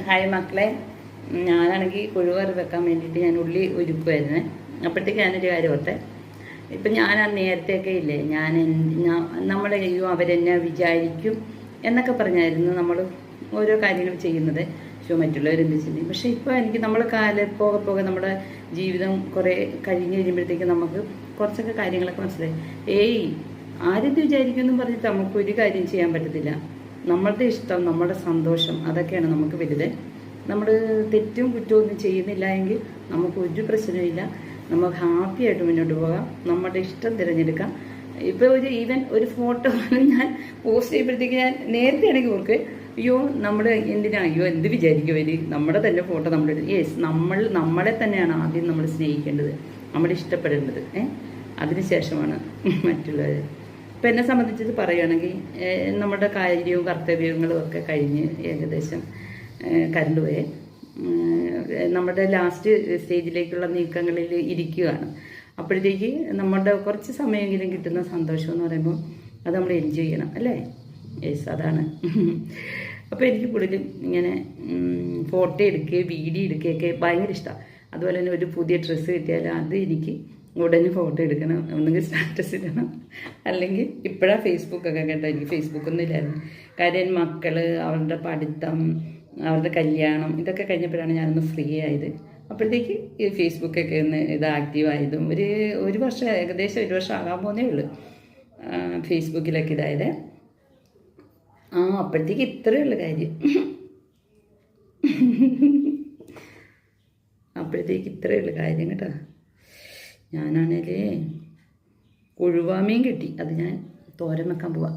Hi മക്കളെ, ഞാനാണെങ്കിൽ കുഴുവറി വെക്കാൻ വേണ്ടിയിട്ട് ഞാൻ ഉള്ളി ഒരുക്കുമായിരുന്നേ. അപ്പോഴത്തേക്ക് ഞാനൊരു കാര്യം ഓർത്തെ. ഇപ്പം ഞാൻ ആ നേരത്തെയൊക്കെ ഇല്ലേ, നമ്മളെ അവരെന്നെ വിചാരിക്കും എന്നൊക്കെ പറഞ്ഞായിരുന്നു നമ്മൾ ഓരോ കാര്യങ്ങൾ ചെയ്യുന്നത്. പക്ഷേ മറ്റുള്ളവരെന്ത് ചെയ്യും. പക്ഷേ ഇപ്പോൾ എനിക്ക് നമ്മൾ പോകെ പോകെ നമ്മുടെ ജീവിതം കുറേ കഴിഞ്ഞ് കഴിയുമ്പോഴത്തേക്ക് നമുക്ക് കുറച്ചൊക്കെ കാര്യങ്ങളൊക്കെ മനസ്സിലായി. ആരെന്ത് വിചാരിക്കുമെന്നും പറഞ്ഞിട്ട് നമുക്കൊരു കാര്യം ചെയ്യാൻ പറ്റത്തില്ല. നമ്മളുടെ ഇഷ്ടം, നമ്മുടെ സന്തോഷം, അതൊക്കെയാണ് നമുക്ക് വലുത്. നമ്മൾ തെറ്റും കുറ്റവും ഒന്നും ചെയ്യുന്നില്ല എങ്കിൽ നമുക്കൊരു പ്രശ്നമില്ല. നമുക്ക് ഹാപ്പി ആയിട്ട് മുന്നോട്ട് പോകാം, നമ്മുടെ ഇഷ്ടം തിരഞ്ഞെടുക്കാം. ഇപ്പോൾ ഈവൻ ഒരു ഫോട്ടോ ഞാൻ പോസ്റ്റ് ചെയ്യുമ്പോഴത്തേക്ക് ഞാൻ നേരത്തെ ആണെങ്കിൽ ഓർക്ക് നമ്മൾ എന്ത് വിചാരിക്കും അവർ, നമ്മുടെ തന്നെ ഫോട്ടോ നമ്മൾ നമ്മളെ തന്നെയാണ് ആദ്യം നമ്മൾ സ്നേഹിക്കേണ്ടത്, നമ്മൾ ഇഷ്ടപ്പെടേണ്ടത്. അതിനുശേഷമാണ് മറ്റുള്ളവർ. ഇപ്പം എന്നെ സംബന്ധിച്ചത് പറയുകയാണെങ്കിൽ നമ്മുടെ കാര്യവും കർത്തവ്യങ്ങളും ഒക്കെ കഴിഞ്ഞ് ഏകദേശം കരണ്ട് പോയെ നമ്മുടെ ലാസ്റ്റ് സ്റ്റേജിലേക്കുള്ള നീക്കങ്ങളിൽ ഇരിക്കുകയാണ്. അപ്പോഴത്തേക്ക് നമ്മുടെ കുറച്ച് സമയമെങ്കിലും കിട്ടുന്ന സന്തോഷം എന്ന് പറയുമ്പോൾ അത് നമ്മൾ എൻജോയ് ചെയ്യണം, അല്ലേ? യെസ്, അതാണ്. അപ്പോൾ എനിക്ക് കൂടുതലും ഇങ്ങനെ ഫോട്ടോ എടുക്കുക, വീഡിയോ എടുക്കുകയൊക്കെ ഭയങ്കര ഇഷ്ടമാണ്. അതുപോലെ തന്നെ ഒരു പുതിയ ഡ്രസ്സ് കിട്ടിയാൽ അത് എനിക്ക് ഉടനെ ഫോട്ടോ എടുക്കണം, ഒന്നെങ്കിൽ സ്റ്റാറ്റസ് ഇടണം, അല്ലെങ്കിൽ ഇപ്പോഴാണ് ഫേസ്ബുക്കൊക്കെ കേട്ടോ. എനിക്ക് ഫേസ്ബുക്കൊന്നും ഇല്ലായിരുന്നു. കാര്യം മക്കൾ, അവരുടെ പഠിത്തം, അവരുടെ കല്യാണം, ഇതൊക്കെ കഴിഞ്ഞപ്പോഴാണ് ഞാനൊന്ന് ഫ്രീ ആയത്. അപ്പോഴത്തേക്ക് ഈ ഫേസ്ബുക്കൊക്കെ ഒന്ന് ഇത് ആക്റ്റീവായതും ഒരു വർഷം, ഏകദേശം ഒരു വർഷം ആകാൻ പോകുന്നേ ഉള്ളൂ ഫേസ്ബുക്കിലൊക്കെ ഇതായത്. അപ്പോഴത്തേക്ക് ഇത്രയേ ഉള്ളൂ കാര്യം. അപ്പോഴത്തേക്ക് ഇത്രയേ ഉള്ളൂ കാര്യം കേട്ടോ. ഞാനാണേലേ കൊഴുവാമീൻ കിട്ടി, അത് ഞാൻ തോരൻ വെക്കാൻ പോവാം.